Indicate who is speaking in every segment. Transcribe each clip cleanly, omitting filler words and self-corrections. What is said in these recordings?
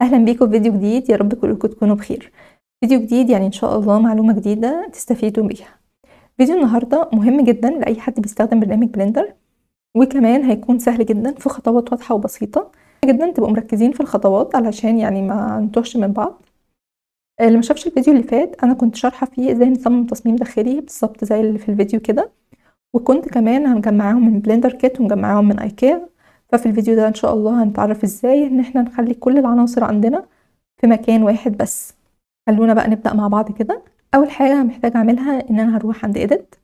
Speaker 1: اهلا بيكم في فيديو جديد. يا رب كلكم تكونوا بخير. فيديو جديد يعني ان شاء الله معلومة جديدة تستفيدوا بيها. فيديو النهاردة مهم جدا لأي حد بيستخدم برنامج بلندر، وكمان هيكون سهل جدا في خطوات واضحة وبسيطة جدا. تبقوا مركزين في الخطوات علشان يعني ما نتوهش من بعض. اللي ما شافش الفيديو اللي فات انا كنت شارحة فيه ازاي نصمم تصميم داخلي بالظبط زي اللي في الفيديو كده، وكنت كمان هنجمعهم من بلندر كيت ومجمعاهم من ايكيا. ففي الفيديو ده ان شاء الله هنتعرف ازاي ان احنا نخلي كل العناصر عندنا في مكان واحد بس. خلونا بقى نبدأ مع بعض كده. اول حاجة محتاجة اعملها ان انا هروح عند edit،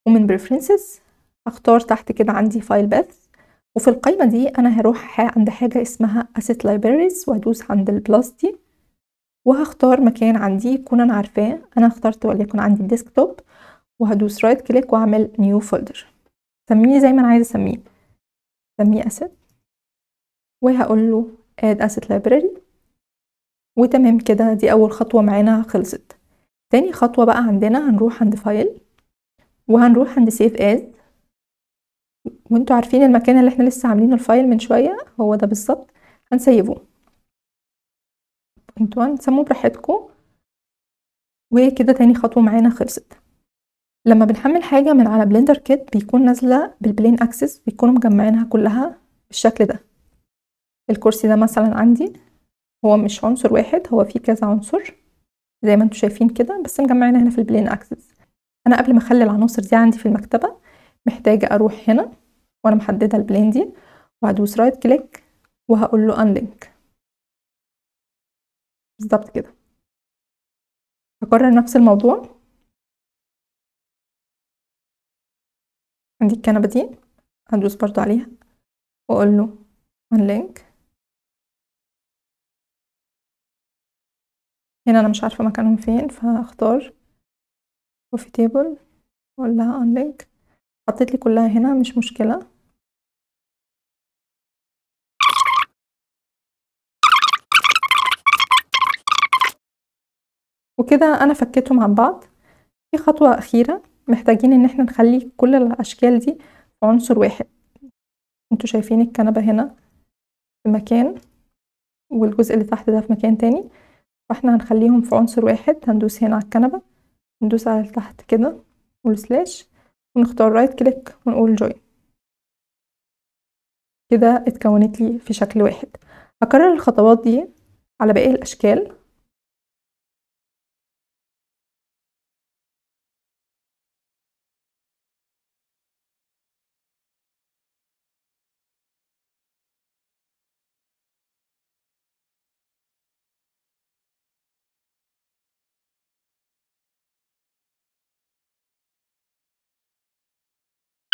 Speaker 1: ومن preferences هختار تحت كده عندي file path، وفي القائمة دي انا هروح عند حاجة اسمها asset libraries وهدوس عند البلاس دي، وهختار مكان عندي يكون انا عارفاه. انا اخترت وليكن عندي الديسكتوب، وهدوس رايت كليك واعمل نيو فولدر. سميه زي ما انا عايزة اسميه، سميه asset، وهقول له add asset library. وتمام كده، دي اول خطوة معانا خلصت. تاني خطوة بقى عندنا هنروح عند فايل وهنروح عند save as، وانتوا عارفين المكان اللي احنا لسه عاملينه الفايل من شوية هو ده بالظبط. هنسيبه، انتوا هنسموه براحتكم. وكده تاني خطوة معانا خلصت. لما بنحمل حاجة من على بلندر كيت بيكون نازلة بالبلين اكسس، بيكونوا مجمعينها كلها بالشكل ده. الكرسي ده مثلا عندي هو مش عنصر واحد، هو فيه كذا عنصر زي ما انتوا شايفين كده، بس مجمعينها هنا في البلين اكسس. انا قبل ما اخلي العناصر دي عندي في المكتبة محتاجة اروح هنا وانا محددة البلين دي، وهدوس رايت كليك وهقول له unlink بالظبط كده. هكرر نفس الموضوع. عندي الكنبة دي هدوس برضو عليها واقول له unlink. هنا انا مش عارفة مكانهم فين، فهختار coffee table واقول لها unlink. حطيت لي كلها هنا مش مشكلة. وكده انا فكيتهم عن بعض. في خطوة اخيرة محتاجين ان احنا نخلي كل الاشكال دي في عنصر واحد. انتوا شايفين الكنبة هنا في مكان والجزء اللي تحت ده في مكان تاني، فاحنا هنخليهم في عنصر واحد. هندوس هنا على الكنبة، ندوس على تحت كده والسلاش، ونختار رايت كليك ونقول جوين. كده اتكونت لي في شكل واحد. هكرر الخطوات دي على باقي الاشكال.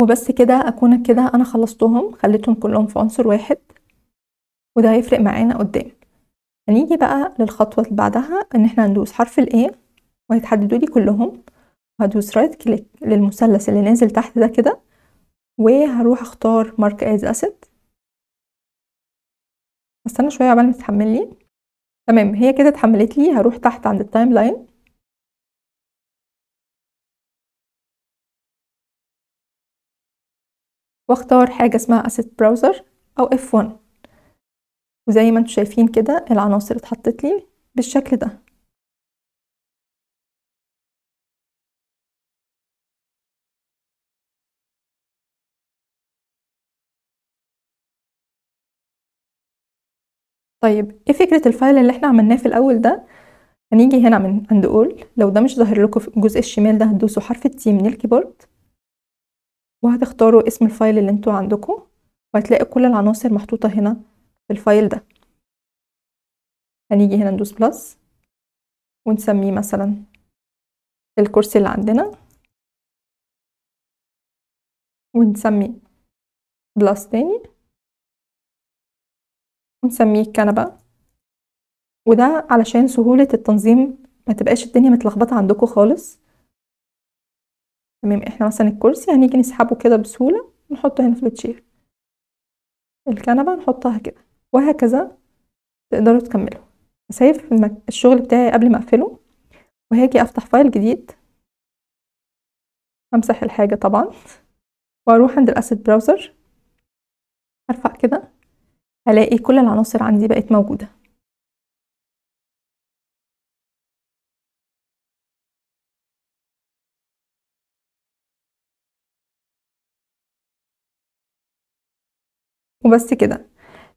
Speaker 1: وبس كده اكون كده انا خلصتهم، خليتهم كلهم في عنصر واحد، وده هيفرق معانا قدام. هنيجي بقى للخطوة اللي بعدها ان احنا هندوس حرف ال A وهيتحددوا لي كلهم. وهدوس رايت كليك للمثلث اللي نازل تحت ده كده، وهروح اختار مارك از اسيت. استنى شوية عقبال ما تتحمل لي. تمام، هي كده اتحملت لي. هروح تحت عند التايم لاين واختار حاجة اسمها اسيت براوزر او F1، وزي ما انتوا شايفين كده العناصر اتحطت لي بالشكل ده. طيب ايه فكرة الفايل اللي احنا عملناه في الاول ده؟ هنيجي هنا من عند اول، لو ده مش ظاهر لكم في الجزء الشمال ده هتدوسوا حرف التي من الكيبورد، وهتختاروا اسم الفايل اللي انتوا عندكم، وهتلاقوا كل العناصر محطوطة هنا في الفايل ده. هنيجي هنا ندوس بلس ونسميه مثلا الكرسي اللي عندنا، ونسمي بلس تاني ونسميه الكنبة. وده علشان سهولة التنظيم، ما تبقاش الدنيا متلخبطة عندكم خالص. تمام، احنا مثلا الكرسي هنيجي نسحبه كده بسهولة نحطه هنا في التشير، الكنبة نحطها كده، وهكذا تقدروا تكملوا. هسيب الشغل بتاعي قبل ما اقفله، وهاجي افتح فايل جديد، همسح الحاجة طبعا، واروح عند الاسيت براوزر، ارفع كده هلاقي كل العناصر عندي بقت موجودة. وبس كده.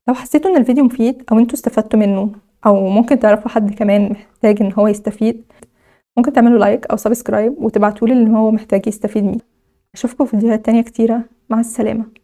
Speaker 1: لو حسيتوا ان الفيديو مفيد او انتوا استفدتوا منه او ممكن تعرفوا حد كمان محتاج ان هو يستفيد، ممكن تعملوا لايك او سبسكرايب وتبعتولي اللي هو محتاج يستفيد منه. اشوفكم في فيديوهات تانية كتيرة. مع السلامة.